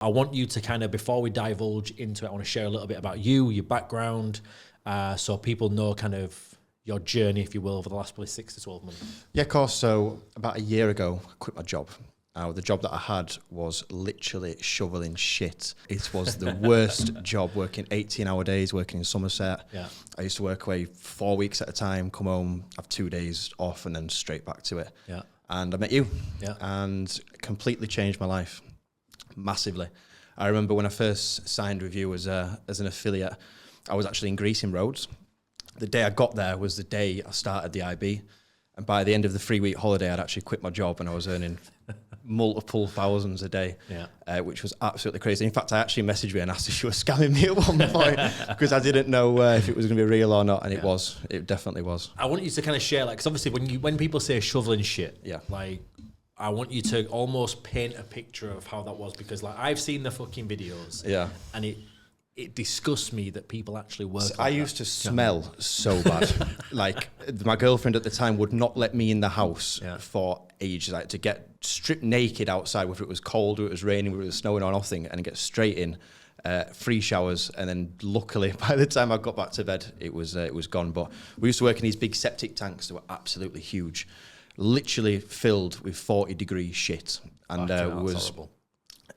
I want you to kind of, before we divulge into it, I want to share a little bit about you, your background, so people know kind of your journey, if you will, over the last probably 6 to 12 months. Yeah, of course. So about a year ago, I quit my job. The job that I had was literally shoveling shit. It was the worst job, working 18-hour days, working in Somerset. Yeah. I used to work away 4 weeks at a time, come home, have 2 days off, and then straight back to it. Yeah. And I met you, Yeah. and completely changed my life, massively. I remember when I first signed with you as an affiliate, I was actually in Greece in Rhodes. The day I got there was the day I started the IB. And by the end of the 3-week holiday, I'd actually quit my job and I was earning multiple thousands a day, which was absolutely crazy. In fact, I actually messaged you and asked if you were scamming me at one point because I didn't know if it was going to be real or not. And it was. It definitely was. I want you to kind of share, like, because obviously when people say shoveling shit, like, I want you to almost paint a picture of how that was, because like I've seen the fucking videos, and it disgusts me that people actually work. So I used to smell so bad. Like my girlfriend at the time would not let me in the house for ages, like to get stripped naked outside, whether it was cold or it was raining, whether it was snowing or nothing, and get straight in, free showers, and then luckily by the time I got back to bed, it was gone. But we used to work in these big septic tanks that were absolutely huge, literally filled with 40-degree shit, and was horrible.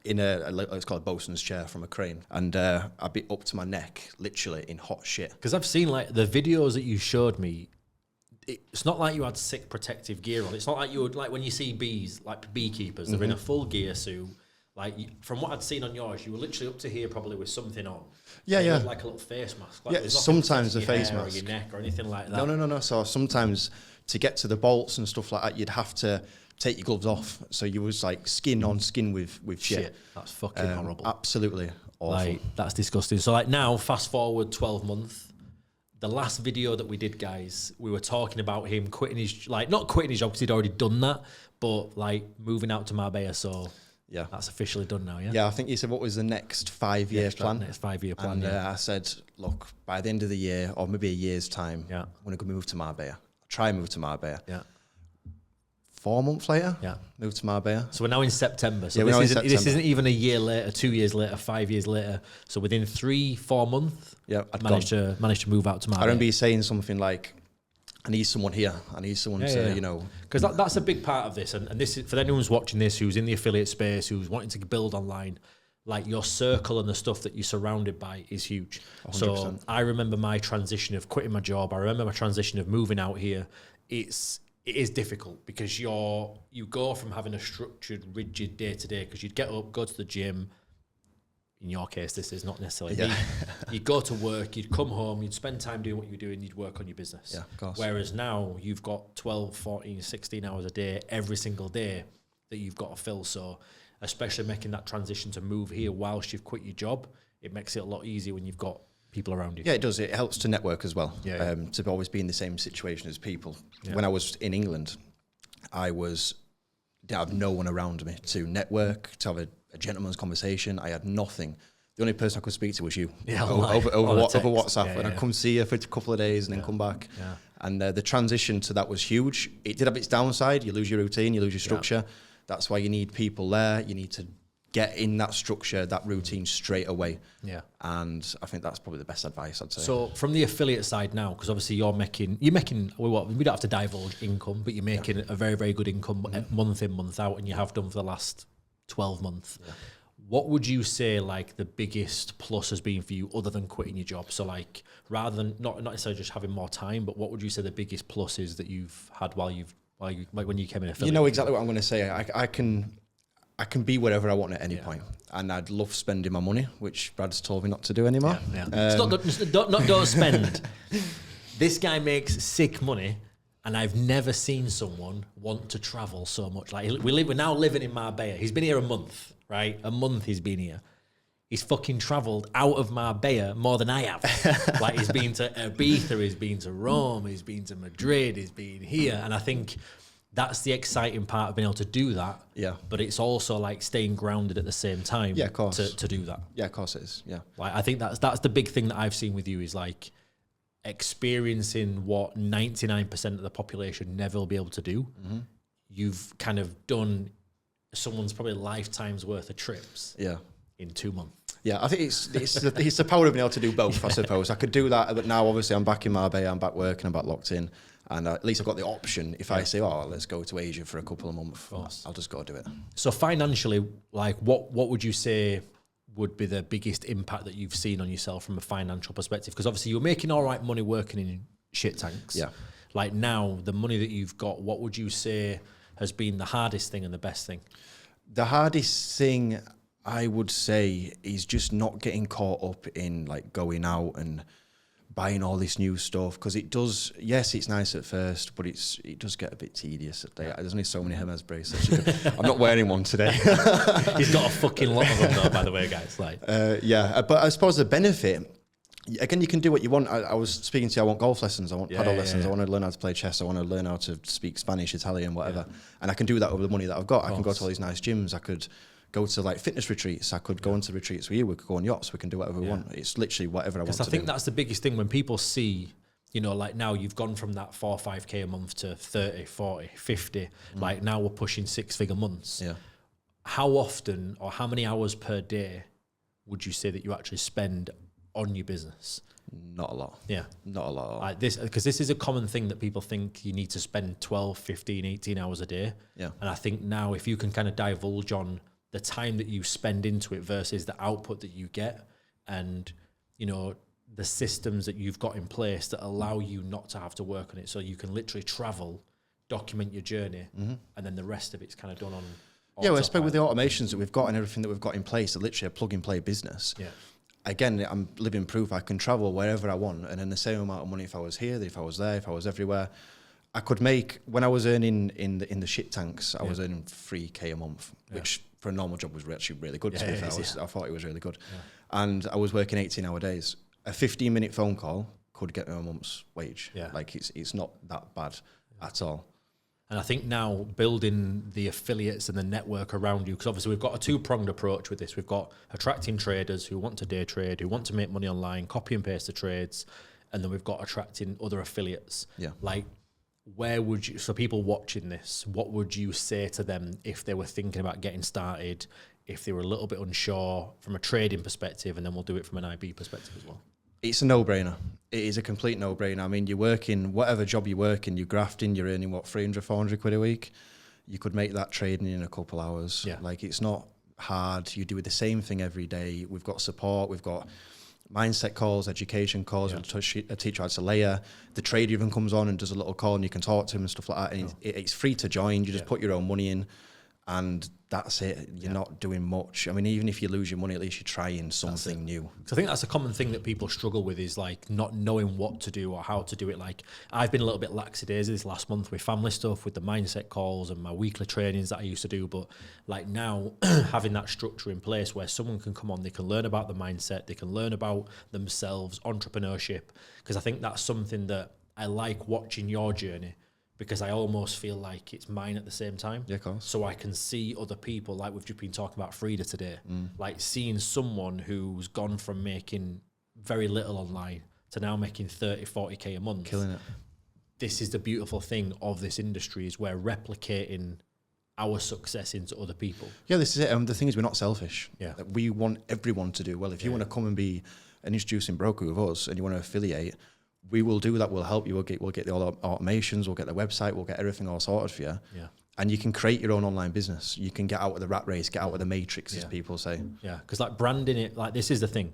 In it's called a bosun's chair from a crane, and I'd be up to my neck, literally in hot shit. Because I've seen like the videos that you showed me. It's not like you had sick protective gear on. It's not like you would, like when you see bees, like beekeepers, they're in a full gear suit. Like from what I'd seen on yours, you were literally up to here probably with something on. Yeah. Like a little face mask. Like Sometimes a face mask. Or your neck or anything like that. No. So sometimes to get to the bolts and stuff like that, you'd have to take your gloves off. So you was like skin on skin with shit. That's fucking horrible. Absolutely awful. Like, that's disgusting. So like now, fast forward 12 months, the last video that we did, guys, we were talking about him quitting his, like not quitting his job because he'd already done that, but like moving out to Marbella. So yeah, that's officially done now. Yeah, I think you said what was the next 5-year plan? Next 5-year plan. And I said, look, by the end of the year or maybe a year's time, I'm going to move to Marbella. Try and move to Marbella. Yeah. 4 months later, moved to Marbella. So we're now in September. So this isn't even a year later, 2 years later, 5 years later. So within 3-4 months, I'd managed to move out to Marbella. I remember you saying something like, I need someone here. I need someone to, you know. Because that's a big part of this. And this is, for anyone who's watching this, who's in the affiliate space, who's wanting to build online, like your circle and the stuff that you're surrounded by is huge. 100%. So I remember my transition of quitting my job. I remember my transition of moving out here. It is difficult because you go from having a structured, rigid day-to-day, because you'd get up, go to the gym. In your case, this is not necessarily me. You'd go to work, you'd come home, you'd spend time doing what you're doing, you'd work on your business. Yeah, of course. Whereas now you've got 12, 14, 16 hours a day, every single day that you've got to fill. So especially making that transition to move here whilst you've quit your job, it makes it a lot easier when you've got people around you. Yeah, it does. It helps to network as well. To always be in the same situation as people. When I was in England, I have no one around me to network, to have a gentleman's conversation. I had nothing. The only person I could speak to was you over WhatsApp. And I'd come see you for a couple of days and then come back. Yeah. And the transition to that was huge. It did have its downside. You lose your routine, you lose your structure. That's why you need people there. You need to get in that structure, that routine straight away. Yeah. And I think that's probably the best advice I'd say. So from the affiliate side now, because obviously you're making, we don't have to divulge income, but you're making a very, very good income month in, month out, and you have done for the last 12 months. Yeah. What would you say like the biggest plus has been for you other than quitting your job? So like rather than not necessarily just having more time, but what would you say the biggest plus is that you've had while you like when you came in affiliate? You know exactly what I'm going to say. I can be wherever I want at any point, and I'd love spending my money, which Brad's told me not to do anymore. Don't spend. This guy makes sick money, and I've never seen someone want to travel so much. Like we're now living in Marbella. He's been here a month, right? A month he's been here. He's fucking travelled out of Marbella more than I have. Like he's been to Ibiza, he's been to Rome, he's been to Madrid, he's been here, and I think that's the exciting part of being able to do that. Yeah. But it's also like staying grounded at the same time. Yeah, of course. To do that. Yeah, of course it is. Yeah. Like I think that's the big thing that I've seen with you is like experiencing what 99% of the population never will be able to do. Mm-hmm. You've kind of done someone's probably lifetime's worth of trips. Yeah. in 2 months. Yeah, I think it's the power of being able to do both, I suppose. I could do that, but now obviously I'm back in Marbella, I'm back working, I'm back locked in. And at least I've got the option. If I say, oh, let's go to Asia for a couple of months, I'll just go do it. So financially, like what would you say would be the biggest impact that you've seen on yourself from a financial perspective? Because obviously you're making all right money working in shit tanks. Yeah. Like now, the money that you've got, what would you say has been the hardest thing and the best thing? The hardest thing I would say is just not getting caught up in like going out and buying all this new stuff, because it does, yes, it's nice at first, but it does get a bit tedious. There's only so many Hermes bracelets. I'm not wearing one today. He's got a fucking lot of them though, by the way, guys. Like, but I suppose the benefit, again, you can do what you want. I was speaking to you, I want golf lessons, I want paddle lessons, I want to learn how to play chess, I want to learn how to speak Spanish, Italian, whatever. And I can do that with the money that I've got. I can go to all these nice gyms, I could go to like fitness retreats, I could go into retreats with you, we could go on yachts, we can do whatever we want. It's literally whatever I want to do. Because I think that's the biggest thing when people see, you know, like now you've gone from that 4 or 5K a month to 30, 40, 50, like now we're pushing 6-figure months. Yeah. How often or how many hours per day would you say that you actually spend on your business? Not a lot. Yeah. Not a lot. Like this, because this is a common thing that people think you need to spend 12, 15, 18 hours a day. Yeah. And I think now if you can kind of divulge on the time that you spend into it versus the output that you get, and, you know, the systems that you've got in place that allow you not to have to work on it. So you can literally travel, document your journey, and then the rest of it's kind of done on. Yeah, well, especially with the automations that we've got and everything that we've got in place, literally a plug and play business. Yeah. Again, I'm living proof I can travel wherever I want, and then the same amount of money if I was here, if I was there, if I was everywhere. I could make, when I was earning in the shit tanks, I was earning 3K a month, which for a normal job was actually really good. To be fair, I thought it was really good. Yeah. And I was working 18-hour days. A 15-minute phone call could get me a month's wage. Yeah. Like it's not that bad at all. And I think now building the affiliates and the network around you, because obviously we've got a two-pronged approach with this. We've got attracting traders who want to day trade, who want to make money online, copy and paste the trades, and then we've got attracting other affiliates. Yeah. Like, where would you, so people watching this, what would you say to them if they were thinking about getting started, if they were a little bit unsure from a trading perspective, and then we'll do it from an IB perspective as well? It's a no-brainer. It is a complete no-brainer. I mean, you're working, whatever job you're working, you're grafting, you're earning, 300, 400 quid a week. You could make that trading in a couple hours. Yeah. Like, it's not hard. You do the same thing every day. We've got support. We've got mindset calls, education calls. Yeah. A teacher adds a layer. The trader even comes on and does a little call, and you can talk to him and stuff like that. And it's free to join. You just put your own money in, and that's it. You're not doing much. I mean, even if you lose your money, at least you're trying something new. So I think that's a common thing that people struggle with, is like not knowing what to do or how to do it. Like, I've been a little bit lackadaisy this last month with family stuff, with the mindset calls and my weekly trainings that I used to do. But like now, having that structure in place where someone can come on, they can learn about the mindset, they can learn about themselves, entrepreneurship. Because I think that's something that I like watching your journey, because I almost feel like it's mine at the same time. Yeah, of course. So I can see other people, like we've just been talking about Frida today, like seeing someone who's gone from making very little online to now making 30, 40K a month. Killing it. This is the beautiful thing of this industry, is we're replicating our success into other people. Yeah, this is it. The thing is, we're not selfish. Yeah. We want everyone to do well. If you want to come and be an introducing broker with us and you want to affiliate, we will do that. We'll help you. We'll get all the automations. We'll get the website. We'll get everything all sorted for you. Yeah. And you can create your own online business. You can get out of the rat race, get out of the matrix, as people say. Yeah. Because like branding it, like this is the thing.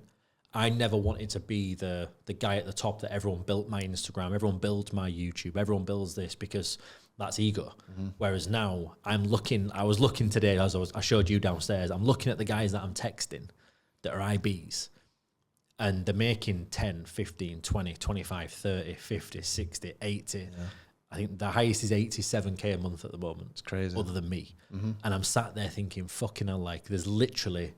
I never wanted to be the guy at the top that everyone built my Instagram, everyone builds my YouTube, everyone builds this, because that's ego. Whereas now I was looking today, as I showed you downstairs, I'm looking at the guys that I'm texting that are IBs. And they're making 10, 15, 20, 25, 30, 50, 60, 80. Yeah. I think the highest is 87K a month at the moment. It's crazy. Other than me. And I'm sat there thinking, fucking hell, like there's literally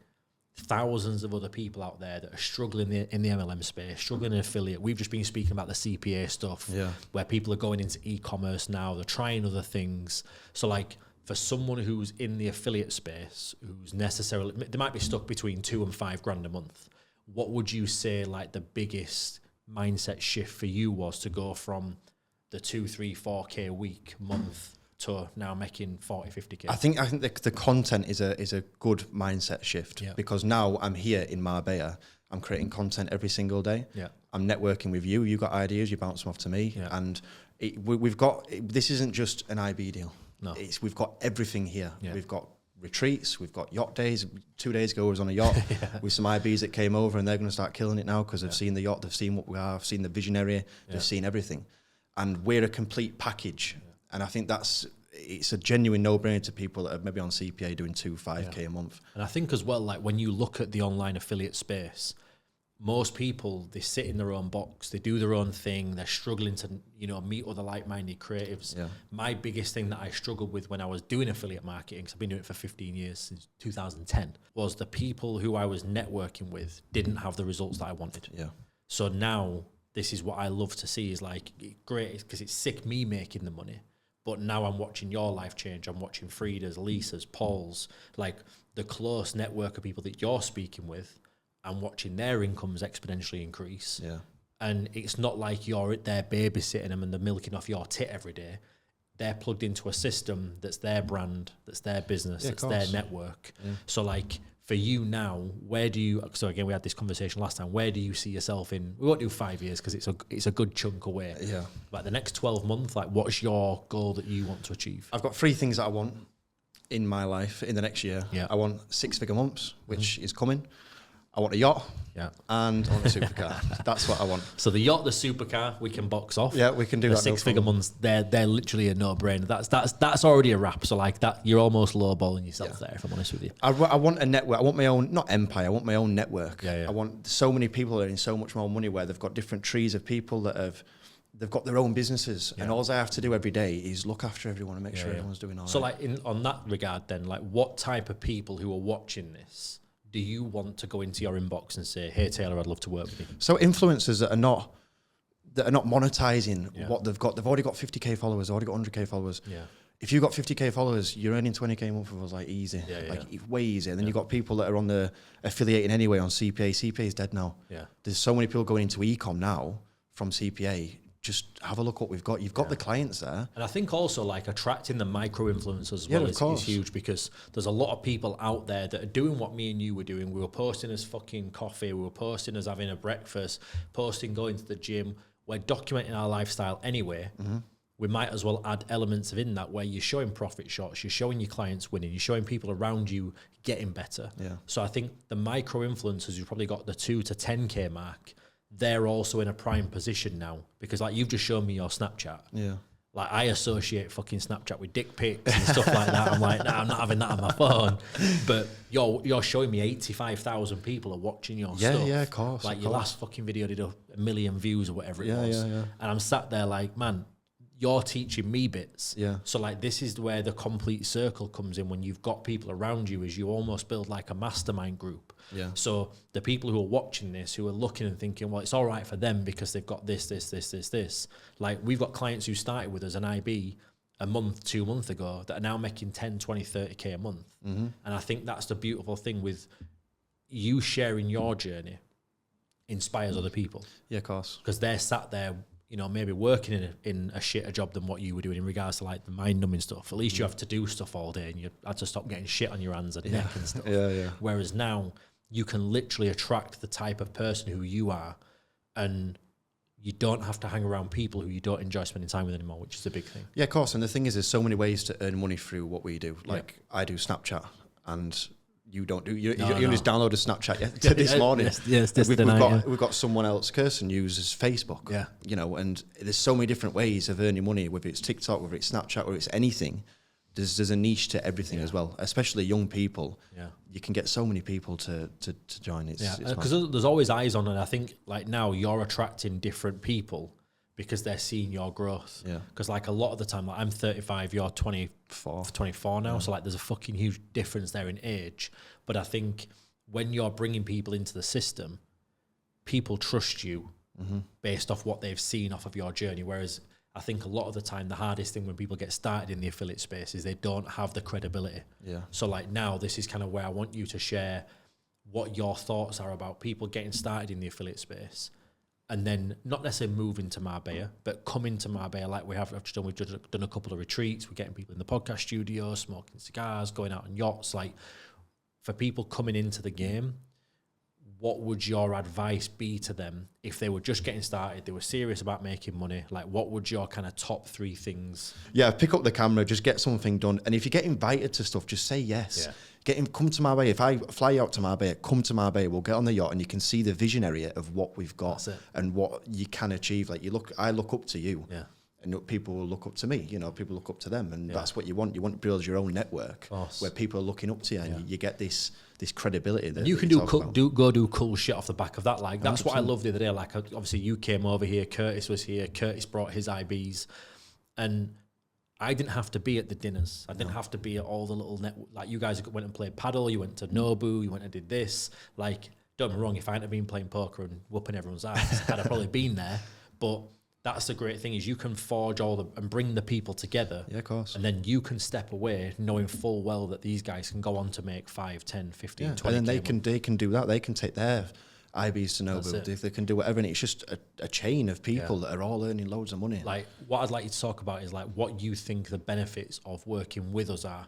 thousands of other people out there that are struggling in the MLM space, struggling in affiliate. We've just been speaking about the CPA stuff, where people are going into e-commerce now. They're trying other things. So like, for someone who's in the affiliate space, who's necessarily, they might be stuck between 2 and 5 grand a month. What would you say like the biggest mindset shift for you was to go from the 2, 3, 4K a week month to now making 40, 50K? I think the content is a good mindset shift, because now I'm here in Marbella. I'm creating content every single day. Yeah. I'm networking with you. You got ideas, you bounce them off to me. Yeah. And we've got, this isn't just an IB deal. No. We've got everything here. Yeah. We've got retreats, we've got yacht days. 2 days ago I was on a yacht with some IBs that came over, and they're going to start killing it now because they've seen the yacht, they've seen what we are, they've seen the visionary, they've seen everything. And we're a complete package. And I think it's a genuine no-brainer to people that are maybe on CPA doing 5K a month. And I think as well, like when you look at the online affiliate space, most people, they sit in their own box, they do their own thing, they're struggling to, meet other like-minded creatives. Yeah. My biggest thing that I struggled with when I was doing affiliate marketing, because I've been doing it for 15 years, since 2010, was the people who I was networking with didn't have the results that I wanted. Yeah. So now, this is what I love to see, is like, great, because it's sick me making the money, but now I'm watching your life change. I'm watching Frida's, Lisa's, Paul's, like the close network of people that you're speaking with. I'm watching their incomes exponentially increase. Yeah. And it's not like you're there babysitting them and they're milking off your tit every day. They're plugged into a system that's their brand, that's their business, it's their network. Yeah. So like for you now, where do you, so again, we had this conversation last time, where do you see yourself in, we won't do 5 years because it's a good chunk away. Yeah. Like the next 12 months, like what's your goal that you want to achieve? I've got 3 things that I want in my life in the next year. Yeah. I want 6-figure months, which is coming. I want a yacht, and I want a supercar. That's what I want. So the yacht, the supercar, we can box off. Yeah, we can do that. The 6-figure months, they're literally a no-brainer. That's already a wrap. So like that, you're almost lowballing yourself there. If I'm honest with you, I want a network. I want my own, not empire. I want my own network. I want so many people earning so much more money, where they've got different trees of people that they've got their own businesses, and all I have to do every day is look after everyone and make sure everyone's doing all right. So like on that regard, then, like what type of people who are watching this do you want to go into your inbox and say, hey, Taylor, I'd love to work with you? So influencers that are not monetizing what they've got. They've already got 50K followers, already got 100K followers. Yeah. If you've got 50K followers, you're earning 20K a month with us, like easy. Way easier. And then you've got people that are on the affiliating anyway on CPA. CPA is dead now. Yeah. There's so many people going into e-com now from CPA. Just have a look what we've got. You've got the clients there. And I think also like attracting the micro influencers as well is huge, because there's a lot of people out there that are doing what me and you were doing. We were posting as fucking coffee. We were posting as having a breakfast, posting going to the gym. We're documenting our lifestyle anyway. Mm-hmm. We might as well add elements of in that where you're showing profit shots, you're showing your clients winning, you're showing people around you getting better. Yeah. So I think the micro influencers who've probably got the 2 to 10K mark, they're also in a prime position now, because like you've just shown me your Snapchat. Yeah. Like I associate fucking Snapchat with dick pics and stuff like that. I'm like, nah, I'm not having that on my phone. But you're showing me 85,000 people are watching your stuff. Yeah, of course. Like your last fucking video did 1 million views or whatever it was. Yeah. And I'm sat there like, man, you're teaching me bits. Yeah. So like this is where the complete circle comes in, when you've got people around you, is you almost build like a mastermind group. Yeah. So the people who are watching this, who are looking and thinking, well, it's all right for them because they've got this. Like we've got clients who started with us an IB a month, 2 months ago that are now making 10, 20, 30K a month. Mm-hmm. And I think that's the beautiful thing with you sharing your journey inspires other people. Yeah, of course. Because they're sat there, maybe working in a shitter job than what you were doing in regards to like the mind-numbing stuff. At least you have to do stuff all day and you had to stop getting shit on your hands and neck and stuff. Yeah. Whereas now you can literally attract the type of person who you are, and you don't have to hang around people who you don't enjoy spending time with anymore, which is a big thing. Yeah, of course. And the thing is, there's so many ways to earn money through what we do. Like I do Snapchat, and you don't do. You just downloaded Snapchat this morning. Yes, we've got someone else. Kirsten uses Facebook. Yeah, and there's so many different ways of earning money. Whether it's TikTok, whether it's Snapchat, whether it's anything. There's a niche to everything as well, especially young people. Yeah, you can get so many people to join. Because there's always eyes on, and I think like now you're attracting different people because they're seeing your growth. Yeah, because like a lot of the time, like I'm 35, you're 24 now, so like there's a fucking huge difference there in age. But I think when you're bringing people into the system, people trust you based off what they've seen off of your journey, whereas I think a lot of the time the hardest thing when people get started in the affiliate space is they don't have the credibility. Yeah. So like now this is kind of where I want you to share what your thoughts are about people getting started in the affiliate space and then not necessarily move into Marbella, but come into Marbella like we have done. We've done a couple of retreats. We're getting people in the podcast studio, smoking cigars, going out on yachts. Like, for people coming into the game, what would your advice be to them if they were just getting started, they were serious about making money? Like, what would your kind of top 3 things? Yeah, pick up the camera, just get something done. And if you get invited to stuff, just say yes. Yeah. Come to Marbella. If I fly you out to Marbella, come to Marbella. We'll get on the yacht and you can see the vision area of what we've got and what you can achieve. Like, I look up to you. Yeah. And people will look up to me, people look up to them, and that's what you want. You want to build your own network where people are looking up to you, and you get this credibility. And you can go do cool shit off the back of that. Like, that's 100%. What I loved the other day. Like, obviously you came over here, Curtis was here, Curtis brought his IBs, and I didn't have to be at the dinners. I didn't have to be at all the little like, you guys went and played paddle, you went to Nobu, you went and did this. Like, don't get me wrong, if I hadn't been playing poker and whooping everyone's ass, I'd have probably been there. But that's the great thing, is you can forge and bring the people together. Yeah, of course. And then you can step away knowing full well that these guys can go on to make 5, 10, 15, 20. And then they can do that. They can take their IBs to Nobu. They can do whatever. And it's just a chain of people that are all earning loads of money. Like, what I'd like you to talk about is like what you think the benefits of working with us are,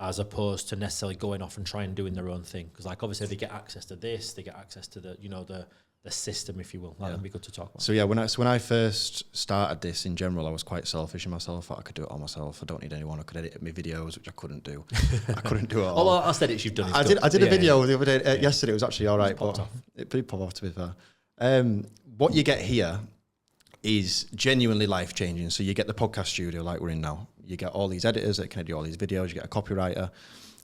as opposed to necessarily going off and trying doing their own thing. Because, like, obviously they get access to this, they get access to the system, if you will. That'd be good to talk about. So yeah, when I first started this in general, I was quite selfish in myself. I thought I could do it all myself. I don't need anyone. I could edit my videos, which I couldn't do. I couldn't do it all. Well, I'll edits you've done. I did a video the other day. Yesterday it was actually all right, but it did pop off, to be fair. What you get here is genuinely life changing. So you get the podcast studio like we're in now. You get all these editors that can edit all these videos. You get a copywriter.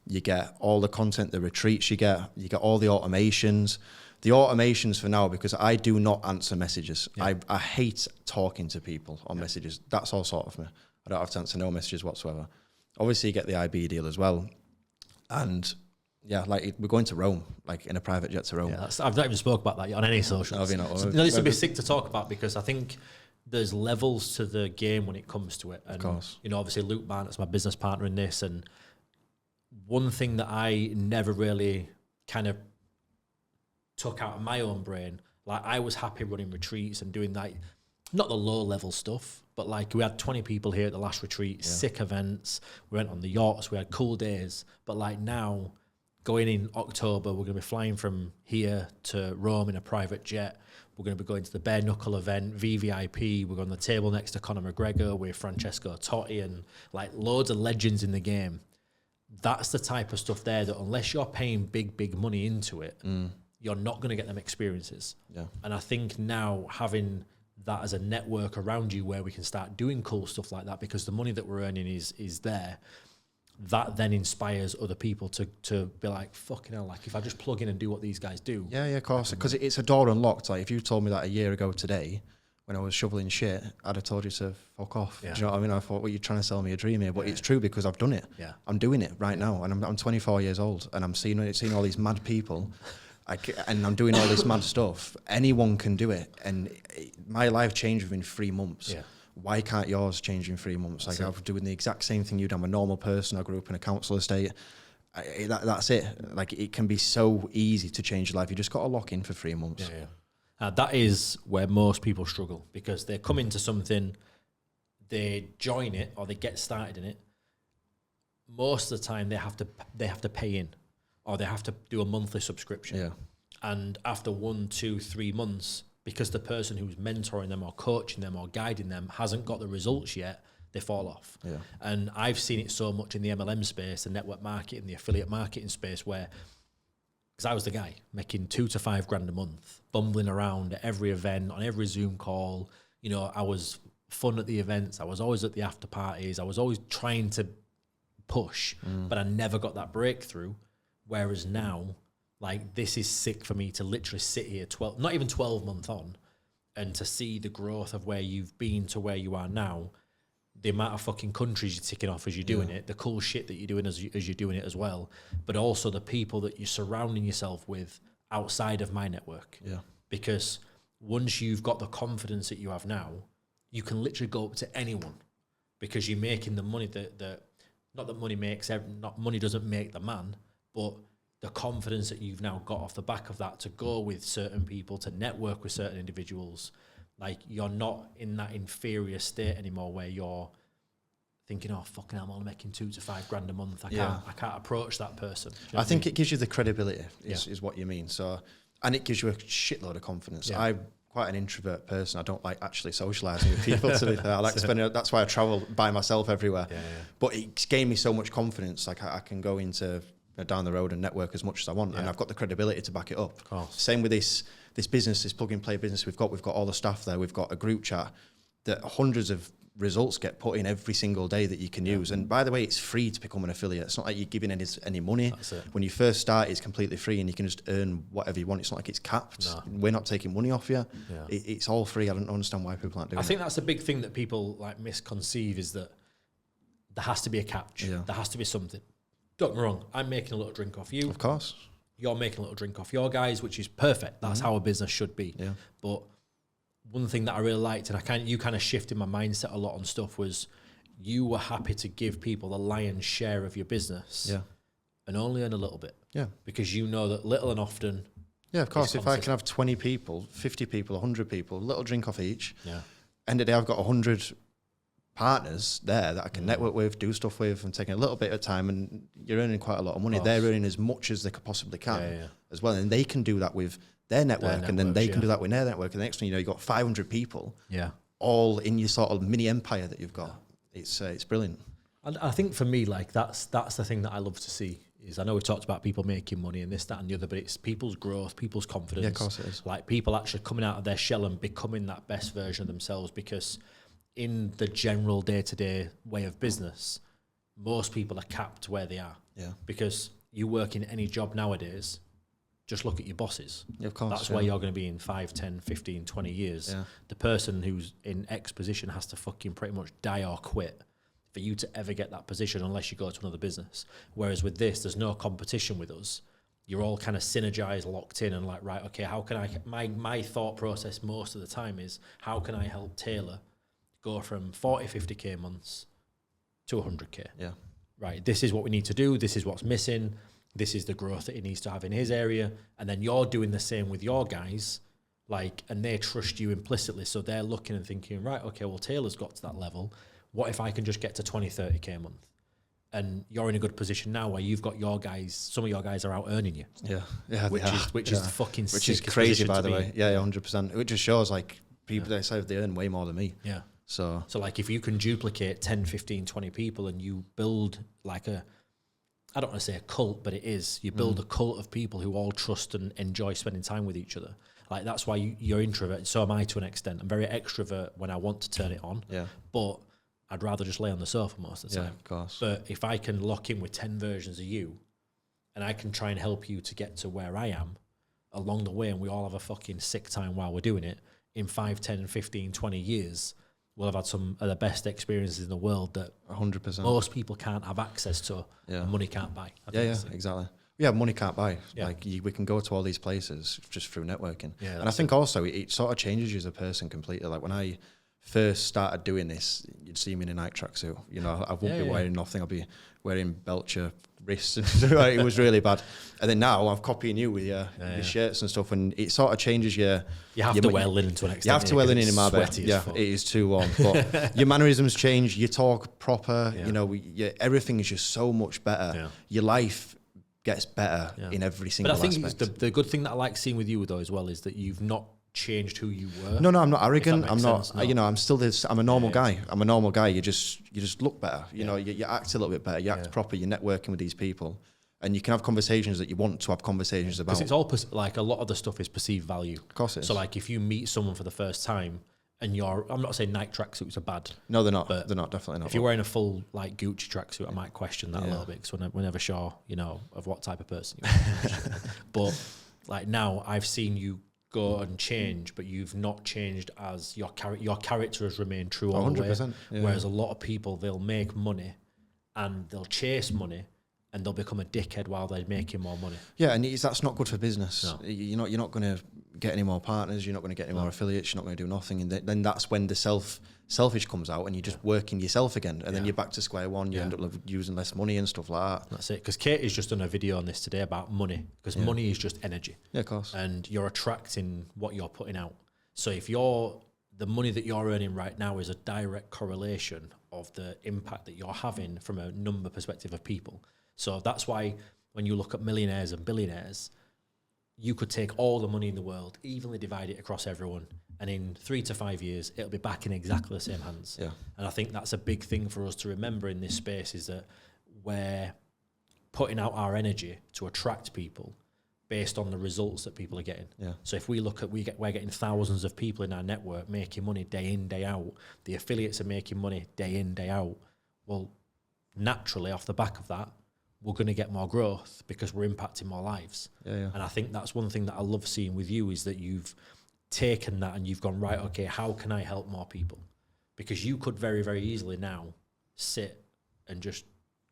You get all the content, the retreats you get all the automations. The automations for now, because I do not answer messages. Yeah. I hate talking to people on messages. That's all sort of me. I don't have to answer no messages whatsoever. Obviously, you get the IB deal as well. And yeah, like, we're going to Rome, like in a private jet to Rome. Yeah, I've not even spoke about that yet on any socials. This would be sick to talk about, because I think there's levels to the game when it comes to it. And, of course. Obviously Luke Barnett's my business partner in this. And one thing that I never really kind of took out of my own brain, like, I was happy running retreats and doing that, not the low level stuff, but like, we had 20 people here at the last retreat, sick events, we went on the yachts, we had cool days. But like, now, going in October, we're going to be flying from here to Rome in a private jet. We're going to be going to the bare knuckle event, VVIP. We're on the table next to Conor McGregor with Francesco Totti and like loads of legends in the game. That's the type of stuff there that, unless you're paying big money into it, you're not going to get them experiences. Yeah. And I think now, having that as a network around you where we can start doing cool stuff like that, because the money that we're earning is there, that then inspires other people to be like, fucking hell, like, if I just plug in and do what these guys do. Yeah, of course. Because it's a door unlocked. Like, if you told me that a year ago today, when I was shoveling shit, I'd have told you to fuck off. Yeah. Do you know what I mean? I thought, well, you're trying to sell me a dream here. But it's true, because I've done it. Yeah. I'm doing it right now. And I'm 24 years old, and I'm seeing all these mad people. And I'm doing all this mad stuff. Anyone can do it. And my life changed within 3 months. Yeah. Why can't yours change in 3 months? Like, I'm doing the exact same thing you do. I'm a normal person. I grew up in a council estate. That's it. Like, it can be so easy to change your life. You just got to lock in for 3 months. Yeah. That is where most people struggle, because they come into something, they join it, or they get started in it. Most of the time, they have to pay in, or they have to do a monthly subscription. Yeah. And after 1, 2, 3 months, because the person who's mentoring them or coaching them or guiding them hasn't got the results yet, they fall off. Yeah. And I've seen it so much in the MLM space, the network marketing, the affiliate marketing space, where, because I was the guy making 2 to 5 grand a month, bumbling around at every event, on every Zoom call. I was fun at the events. I was always at the after parties. I was always trying to push, but I never got that breakthrough. Whereas now, like, this is sick for me to literally sit here, not even 12 months on, and to see the growth of where you've been to where you are now, the amount of fucking countries you're ticking off as you're doing it, the cool shit that you're doing as you're doing it as well, but also the people that you're surrounding yourself with outside of my network. Yeah. Because once you've got the confidence that you have now, you can literally go up to anyone, because you're making the money that not that money makes, not money doesn't make the man, but the confidence that you've now got off the back of that to go with certain people, to network with certain individuals, like you're not in that inferior state anymore where you're thinking, oh, fucking hell, I'm only making $2,000 to $5,000 a month. I can't approach that person. You know I think it gives you the credibility is what you mean. So, and it gives you a shitload of confidence. Yeah. I'm quite an introvert person. I don't like actually socialising with people, to be fair. I like to spend that's why I travel by myself everywhere. Yeah. But it's gained me so much confidence. Like I can go into down the road and network as much as I want, and I've got the credibility to back it up. Same with this business, this plug and play business we've got all the staff there. We've got a group chat that hundreds of results get put in every single day that you can use. And by the way, it's free to become an affiliate. It's not like you're giving any money. When you first start, it's completely free and you can just earn whatever you want. It's not like it's capped. No. We're not taking money off you. It's all free. I don't understand why people aren't doing it. I think that's the big thing that people like misconceive, is that there has to be a catch. There has to be something. Don't get me wrong, I'm making a little drink off you. Of course. You're making a little drink off your guys, which is perfect. That's how a business should be. Yeah. But one thing that I really liked, and you kind of shifted my mindset a lot on stuff, was you were happy to give people the lion's share of your business and only earn a little bit. Yeah. Because you know that little and often. Yeah, of course. If I can have 20 people, 50 people, 100 people, a little drink off each, end of the day I've got 100 partners there that I can network with, do stuff with, and taking a little bit of time, and you're earning quite a lot of money. They're earning as much as they could possibly can as well. And they can do that with their network, and then they can do that with their network. And the next thing you know, you've got 500 people all in your sort of mini empire that you've got. It's brilliant. And I think for me, like that's the thing that I love to see. Is I know we talked about people making money and this, that, and the other, but it's people's growth, people's confidence. Yeah, of course it is. Like people actually coming out of their shell and becoming that best version of themselves, because in the general day-to-day way of business, most people are capped where they are. Yeah. Because you work in any job nowadays, just look at your bosses. Yeah, of course. That's where you're going to be in 5, 10, 15, 20 years. Yeah. The person who's in X position has to fucking pretty much die or quit for you to ever get that position, unless you go to another business. Whereas with this, there's no competition with us. You're all kind of synergized, locked in, and like, right, okay, how can my thought process most of the time is, how can I help Taylor go from 40, 50K months to 100K? Yeah. Right, this is what we need to do. This is what's missing. This is the growth that he needs to have in his area. And then you're doing the same with your guys, like, and they trust you implicitly. So they're looking and thinking, right, okay, well, Taylor's got to that level. What if I can just get to 20, 30K a month? And you're in a good position now where you've got your guys, some of your guys are out earning you. Yeah. Yeah. Which is the fucking which is crazy, by the way. Yeah, 100%. It just shows like people, they say they earn way more than me. Yeah. So like if you can duplicate 10, 15, 20 people and you build like I don't want to say a cult, but it is, you build a cult of people who all trust and enjoy spending time with each other. Like that's why you're introverted. So am I to an extent. I'm very extrovert when I want to turn it on. Yeah. But I'd rather just lay on the sofa most of the time. Yeah, of course. But if I can lock in with 10 versions of you and I can try and help you to get to where I am along the way, and we all have a fucking sick time while we're doing it, in 5, 10, 15, 20 years, we'll have had some of the best experiences in the world that 100% most people can't have access to. And money can't buy. Yeah, exactly. Yeah, money can't buy. Yeah. Like we can go to all these places just through networking. Yeah, and I think also it sort of changes you as a person completely. Like when I first started doing this, you'd see me in a night tracksuit. You know, I won't be wearing nothing. I'll be wearing Belcher wrists. It was really bad. And then now I'm copying you with your shirts and stuff, and it sort of changes your... You have to wear linen to an extent. You have to wear linen in Marbella. Yeah, it is too warm. But your mannerisms change, you talk proper, you know, everything is just so much better. Yeah. Your life gets better in every single aspect. But I think the good thing that I like seeing with you though as well is that you've not changed who you were. No, I'm not arrogant. I'm not. No. You know, I'm still this. I'm a normal guy. I'm a normal guy. You just look better. You know, you act a little bit better. You act proper. You're networking with these people, and you can have conversations that you want to have conversations about. Because it's all like a lot of the stuff is perceived value. Of course it is. So like if you meet someone for the first time and I'm not saying Nike tracksuits are bad. No, they're not. They're not. Definitely not. If you're wearing a full like Gucci tracksuit, I might question that a little bit because we're never sure, you know, of what type of person you are. But like now, I've seen you go and change, but you've not changed as your character has remained true all the way. Yeah. Whereas a lot of people, they'll make money and they'll chase money and they'll become a dickhead while they're making more money. Yeah, and that's not good for business. No. You're not going to get any more partners, you're not going to get any more affiliates, you're not going to do nothing. And then that's when the selfish comes out and you're just working yourself again. And then you're back to square one. You end up using less money and stuff like that. That's it. Because Kate has just done a video on this today about money. Because money is just energy. Yeah, of course. And you're attracting what you're putting out. So if the money that you're earning right now is a direct correlation of the impact that you're having from a number perspective of people. So that's why when you look at millionaires and billionaires, you could take all the money in the world, evenly divide it across everyone, and in 3 to 5 years, it'll be back in exactly the same hands. Yeah. And I think that's a big thing for us to remember in this space, is that we're putting out our energy to attract people based on the results that people are getting. Yeah. So if we look at, we're getting thousands of people in our network making money day in, day out. The affiliates are making money day in, day out. Well, naturally, off the back of that, we're going to get more growth because we're impacting more lives. Yeah. And I think that's one thing that I love seeing with you, is that you've taken that and you've gone, right, okay, how can I help more people? Because you could very, very easily now sit and just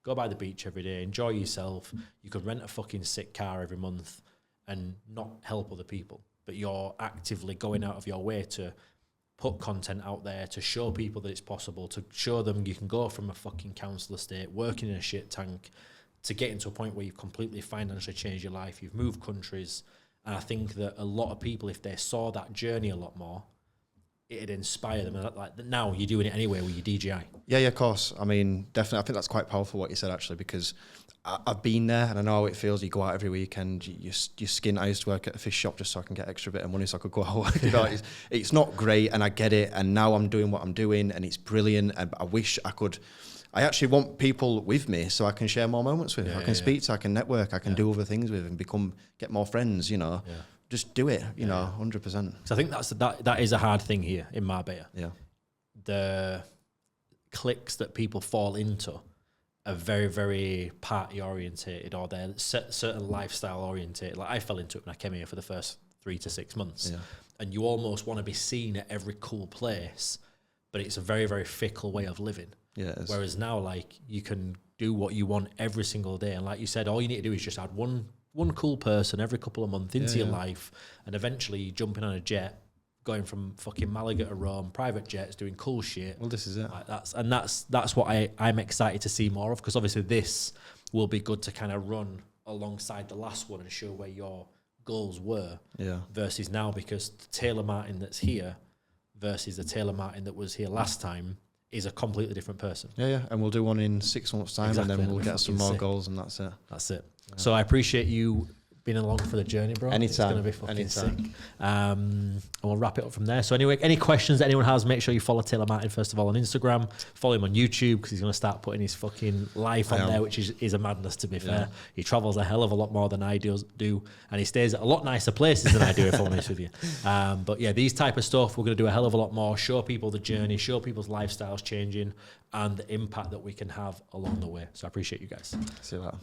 go by the beach every day, enjoy yourself. You could rent a fucking sick car every month and not help other people. But you're actively going out of your way to put content out there, to show people that it's possible, to show them you can go from a fucking council estate, working in a shit tank, to getting to a point where you've completely financially changed your life. You've moved countries. And I think that a lot of people, if they saw that journey a lot more, it'd inspire them. And like now you're doing it anyway with your DJI. Yeah, of course. I mean, definitely. I think that's quite powerful what you said, actually, because I've been there and I know how it feels. You go out every weekend, you skin. I used to work at a fish shop just so I can get extra bit of money so I could go out. You know, it's not great, and I get it. And now I'm doing what I'm doing, and it's brilliant. And I wish I could. I actually want people with me so I can share more moments with. I can speak to, I can network, I can do other things with, and get more friends. You know, just do it. You know, 100%. So I think that is a hard thing here in Marbella. Yeah, the cliques that people fall into are very, very party orientated, or they're certain lifestyle orientated. Like I fell into it when I came here for the first 3 to 6 months, and you almost want to be seen at every cool place, but it's a very, very fickle way of living. Yeah. Whereas now, like, you can do what you want every single day, and like you said, all you need to do is just add one cool person every couple of months into your life, and eventually you're jumping on a jet, going from fucking Malaga to Rome, private jets, doing cool shit. Well, this is it. Like that's what I'm excited to see more of, because obviously this will be good to kind of run alongside the last one and show where your goals were. Yeah. Versus now, because the Taylor Martin that's here versus the Taylor Martin that was here last time is a completely different person. Yeah. And we'll do one in 6 months' time, Exactly. and then we'll get some more sick. goals, and that's it. That's it. Yeah. So I appreciate you being along for the journey, bro. Anytime. It's going to be fucking Anytime. sick. And we'll wrap it up from there. So anyway, any questions that anyone has, make sure you follow Taylor Martin first of all on Instagram. Follow him on YouTube, because he's going to start putting his fucking life on there, which is a madness, to be fair. He travels a hell of a lot more than I do, and he stays at a lot nicer places than I do, if I'm honest with you. But yeah, these type of stuff, we're going to do a hell of a lot more. Show people the journey, show people's lifestyles changing, and the impact that we can have along the way. So I appreciate you guys. See you later.